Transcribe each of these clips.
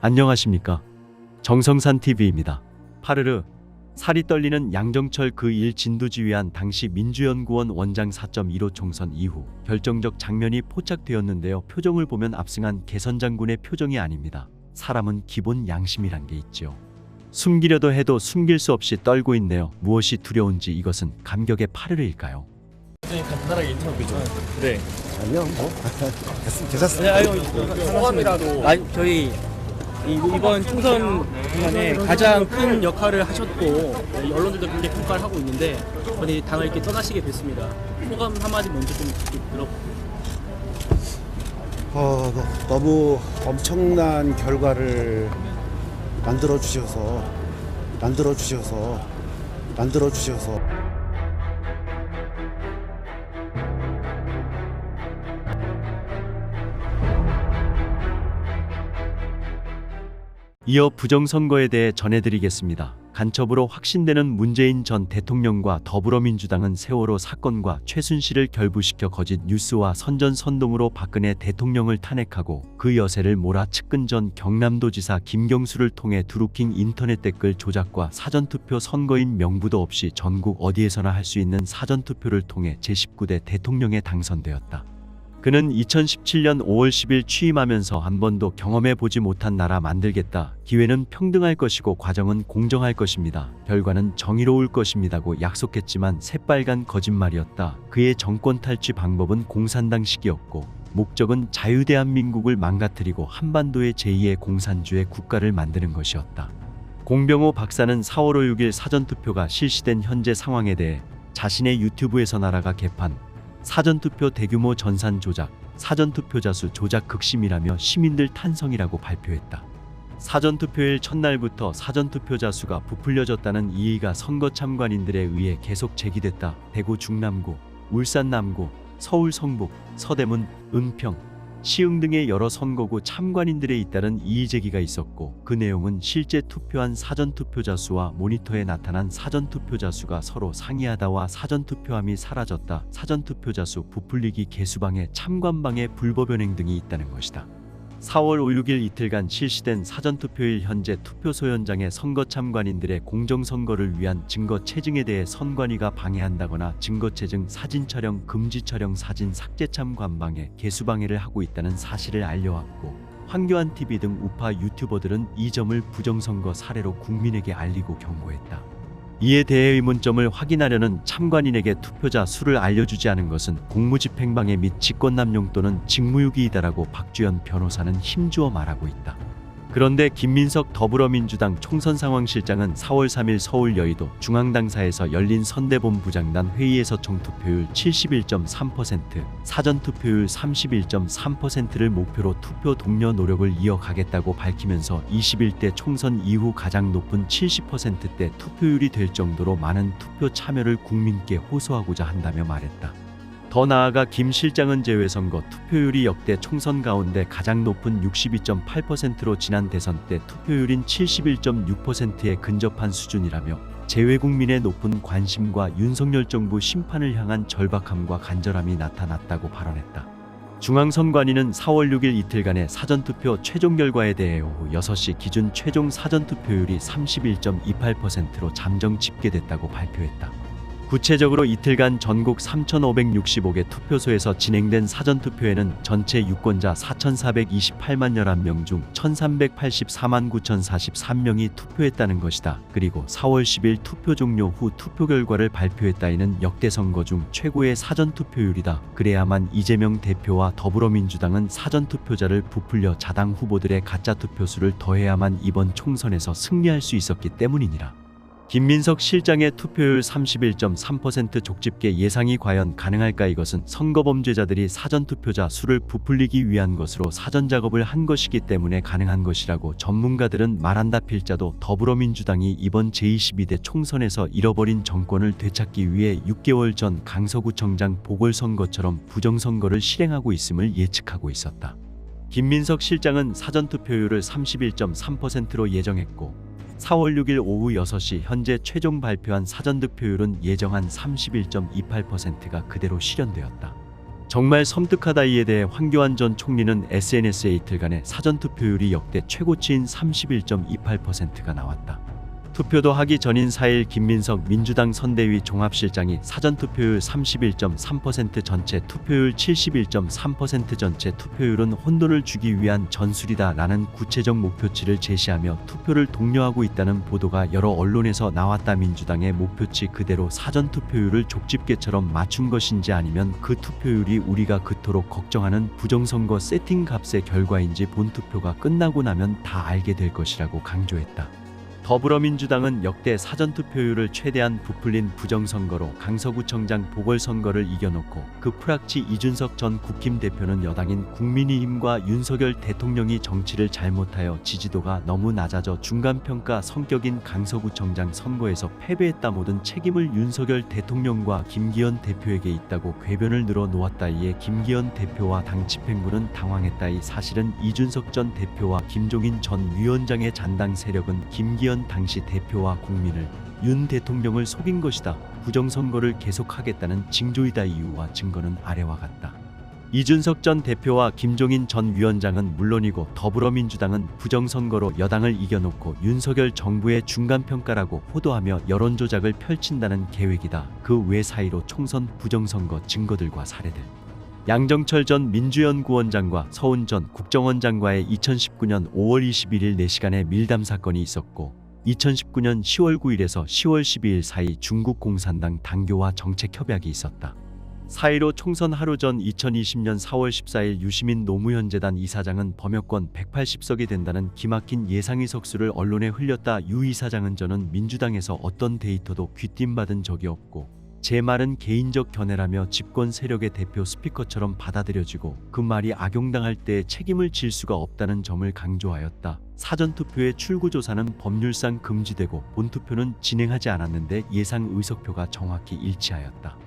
안녕하십니까. 정성산 TV입니다. 파르르 살이 떨리는 양정철 그1 진두지휘한 당시 민주연구원 원장 4.15 총선 이후 결정적 장면이 포착되었는데요. 표정을 보면 압승한 개선장군의 표정이 아닙니다. 사람은 기본 양심이란 게 있죠. 숨기려도 해도 숨길 수 없이 떨고 있네요. 무엇이 두려운지 이것은 감격의 파르르일까요? 간단하게 인터뷰 좀. 네. 아니요, 뭐 괜찮습니다. 네, 아유, 소감이라도. 저희 이번 총선 기간에 가장 큰 역할을 하셨고 언론들도 그렇게 평가를 하고 있는데 오늘 당을 이렇게 떠나시게 됐습니다. 소감 한마디 먼저 좀 들어볼게요. 너무 엄청난 결과를 만들어 주셔서 이어 부정선거에 대해 전해드리겠습니다. 간첩으로 확신되는 문재인 전 대통령과 더불어민주당은 세월호 사건과 최순실을 결부시켜 거짓 뉴스와 선전선동으로 박근혜 대통령을 탄핵하고 그 여세를 몰아 측근 전 경남도지사 김경수를 통해 드루킹 인터넷 댓글 조작과 사전투표 선거인 명부도 없이 전국 어디에서나 할 수 있는 사전투표를 통해 제19대 대통령에 당선되었다. 그는 2017년 5월 10일 취임하면서 한 번도 경험해 보지 못한 나라 만들겠다. 기회는 평등할 것이고 과정은 공정할 것입니다. 결과는 정의로울 것입니다고 약속했지만 새빨간 거짓말이었다. 그의 정권 탈취 방법은 공산당식이었고 목적은 자유대한민국을 망가뜨리고 한반도의 제2의 공산주의 국가를 만드는 것이었다. 공병호 박사는 4월 6일 사전투표가 실시된 현재 상황에 대해 자신의 유튜브에서 나라가 개판, 사전투표 대규모 전산 조작, 사전투표자 수 조작 극심이라며 시민들 탄성이라고 발표했다. 사전투표일 첫날부터 사전투표자 수가 부풀려졌다는 이의가 선거 참관인들에 의해 계속 제기됐다. 대구 중남구, 울산 남구, 서울 성북, 서대문, 은평, 시흥 등의 여러 선거구 참관인들에 잇따른 이의 제기가 있었고 그 내용은 실제 투표한 사전투표자 수와 모니터에 나타난 사전투표자 수가 서로 상이하다와 사전투표함이 사라졌다. 사전투표자 수 부풀리기 개수방해 참관방해 불법연행 등이 있다는 것이다. 4월 5, 6일 이틀간 실시된 사전투표일 현재 투표소 현장의 선거 참관인들의 공정선거를 위한 증거 체증에 대해 선관위가 방해한다거나 증거 체증, 사진 촬영, 금지 촬영, 사진 삭제 참관방해, 개수방해를 하고 있다는 사실을 알려왔고 황교안TV 등 우파 유튜버들은 이 점을 부정선거 사례로 국민에게 알리고 경고했다. 이에 대해 의문점을 확인하려는 참관인에게 투표자 수를 알려주지 않은 것은 공무집행방해 및 직권남용 또는 직무유기이다라고 박주연 변호사는 힘주어 말하고 있다. 그런데 김민석 더불어민주당 총선상황실장은 4월 3일 서울 여의도 중앙당사에서 열린 선대본부장단 회의에서 총투표율 71.3%, 사전투표율 31.3%를 목표로 투표 독려 노력을 이어가겠다고 밝히면서 21대 총선 이후 가장 높은 70%대 투표율이 될 정도로 많은 투표 참여를 국민께 호소하고자 한다며 말했다. 더 나아가 김 실장은 재외선거 투표율이 역대 총선 가운데 가장 높은 62.8%로 지난 대선 때 투표율인 71.6%에 근접한 수준이라며 재외국민의 높은 관심과 윤석열 정부 심판을 향한 절박함과 간절함이 나타났다고 발언했다. 중앙선관위는 4월 6일 이틀간의 사전투표 최종 결과에 대해 오후 6시 기준 최종 사전투표율이 31.28%로 잠정 집계됐다고 발표했다. 구체적으로 이틀간 전국 3,565개 투표소에서 진행된 사전투표에는 전체 유권자 4,428만 11명 중 1,384만 9,043명이 투표했다는 것이다. 그리고 4월 10일 투표 종료 후 투표 결과를 발표했다. 이는 역대 선거 중 최고의 사전투표율이다. 그래야만 이재명 대표와 더불어민주당은 사전투표자를 부풀려 자당 후보들의 가짜 투표수를 더해야만 이번 총선에서 승리할 수 있었기 때문이니라. 김민석 실장의 투표율 31.3% 족집계 예상이 과연 가능할까? 이것은 선거범죄자들이 사전투표자 수를 부풀리기 위한 것으로 사전작업을 한 것이기 때문에 가능한 것이라고 전문가들은 말한다. 필자도 더불어민주당이 이번 제22대 총선에서 잃어버린 정권을 되찾기 위해 6개월 전 강서구청장 보궐선거처럼 부정선거를 실행하고 있음을 예측하고 있었다. 김민석 실장은 사전투표율을 31.3%로 예정했고 4월 6일 오후 6시 현재 최종 발표한 사전득표율은 예정한 31.28%가 그대로 실현되었다. 정말 섬뜩하다. 이에 대해 황교안 전 총리는 SNS에 이틀간의 사전투표율이 역대 최고치인 31.28%가 나왔다. 투표도 하기 전인 4일 김민석 민주당 선대위 종합실장이 사전투표율 31.3% 전체 투표율 71.3% 전체 투표율은 혼돈을 주기 위한 전술이다 라는 구체적 목표치를 제시하며 투표를 독려하고 있다는 보도가 여러 언론에서 나왔다. 민주당의 목표치 그대로 사전투표율을 족집게처럼 맞춘 것인지 아니면 그 투표율이 우리가 그토록 걱정하는 부정선거 세팅 값의 결과인지 본투표가 끝나고 나면 다 알게 될 것이라고 강조했다. 더불어민주당은 역대 사전투표율을 최대한 부풀린 부정선거로 강서구청장 보궐선거를 이겨놓고 그 프락치 이준석 전 국힘 대표는 여당인 국민의힘과 윤석열 대통령이 정치를 잘못하여 지지도가 너무 낮아져 중간평가 성격인 강서구청장 선거에서 패배했다. 모든 책임을 윤석열 대통령과 김기현 대표에게 있다고 궤변을 늘어놓았다. 이에 김기현 대표와 당 집행부는 당황했다. 이 사실은 이준석 전 대표와 김종인 전 위원장의 잔당 세력은 김기현 당시 대표와 국민을 윤 대통령을 속인 것이다. 부정선거를 계속하겠다는 징조이다. 이유와 증거는 아래와 같다. 이준석 전 대표와 김종인 전 위원장은 물론이고 더불어민주당은 부정선거로 여당을 이겨놓고 윤석열 정부의 중간평가라고 호도하며 여론조작을 펼친다는 계획이다. 그 외 사이로 총선 부정선거 증거들과 사례들. 양정철 전 민주연구원장과 서훈 전 국정원장과의 2019년 5월 21일 4시간의 밀담 사건이 있었고 2019년 10월 9일에서 10월 12일 사이 중국 공산당 당교와 정책 협약이 있었다. 4.15 총선 하루 전 2020년 4월 14일 유시민 노무현재단 이사장은 범여권 180석이 된다는 기막힌 예상의석수를 언론에 흘렸다. 유 이사장은 저는 민주당에서 어떤 데이터도 귀띔받은 적이 없고 제 말은 개인적 견해라며 집권 세력의 대표 스피커처럼 받아들여지고 그 말이 악용당할 때 책임을 질 수가 없다는 점을 강조하였다. 사전투표의 출구조사는 법률상 금지되고 본투표는 진행하지 않았는데 예상 의석표가 정확히 일치하였다.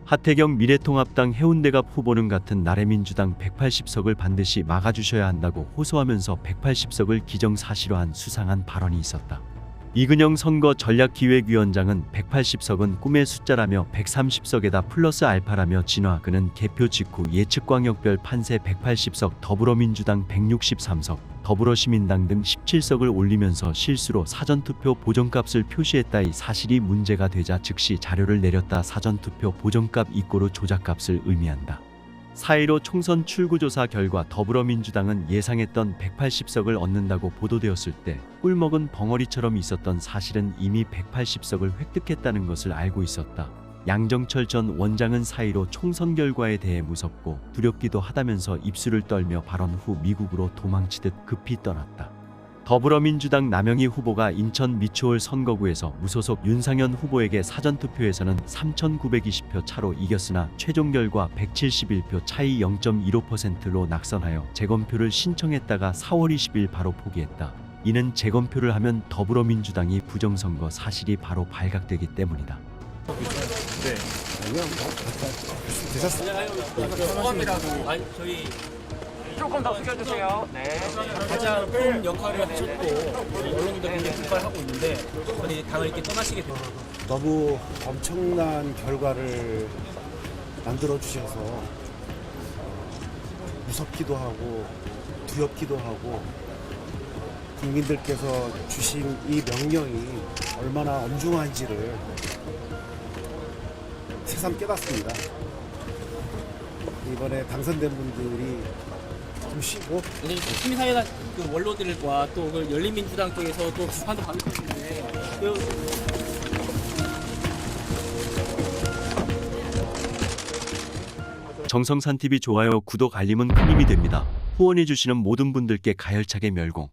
하태경 미래통합당 해운대갑 후보는 같은 날의 민주당 180석을 반드시 막아주셔야 한다고 호소하면서 180석을 기정사실화한 수상한 발언이 있었다. 이근영 선거전략기획위원장은 180석은 꿈의 숫자라며 130석에다 플러스 알파라며 진화. 그는 개표 직후 예측광역별 판세 180석, 더불어민주당 163석, 더불어시민당 등 17석을 올리면서 실수로 사전투표 보정값을 표시했다. 이 사실이 문제가 되자 즉시 자료를 내렸다. 사전투표 보정값 이꼬르 조작값을 의미한다. 4.15 총선 출구조사 결과 더불어민주당은 예상했던 180석을 얻는다고 보도되었을 때 꿀먹은 벙어리처럼 있었던 사실은 이미 180석을 획득했다는 것을 알고 있었다. 양정철 전 원장은 4.15 총선 결과에 대해 무섭고 두렵기도 하다면서 입술을 떨며 발언 후 미국으로 도망치듯 급히 떠났다. 더불어민주당 남영희 후보가 인천 미추홀 선거구에서 무소속 윤상현 후보에게 사전투표에서는 3,920표 차로 이겼으나 최종 결과 171표 차이 0.15%로 낙선하여 재검표를 신청했다가 4월 20일 바로 포기했다. 이는 재검표를 하면 더불어민주당이 부정선거 사실이 바로 발각되기 때문이다. 네. 되셨습니다. 소감이라도 저희 조금 더 숙여주세요. 네. 가장 큰 역할을 하셨고 언론들도 굉장히 평가를 하고 있는데 저희 당을 이렇게 떠나시게 됩니다. 너무 엄청난 결과를 만들어 주셔서 무섭기도 하고 두렵기도 하고 국민들께서 주신 이 명령이 얼마나 엄중한지를 새삼 깨닫습니다. 이번에 당선된 분들이 좀 쉬고 시민사회나 그 원로들과 또 그 열린민주당 쪽에서 또 비판도 받을 것인데 정성산TV 좋아요, 구독, 알림은 큰 힘이 됩니다. 후원해주시는 모든 분들께 가열차게 멸공.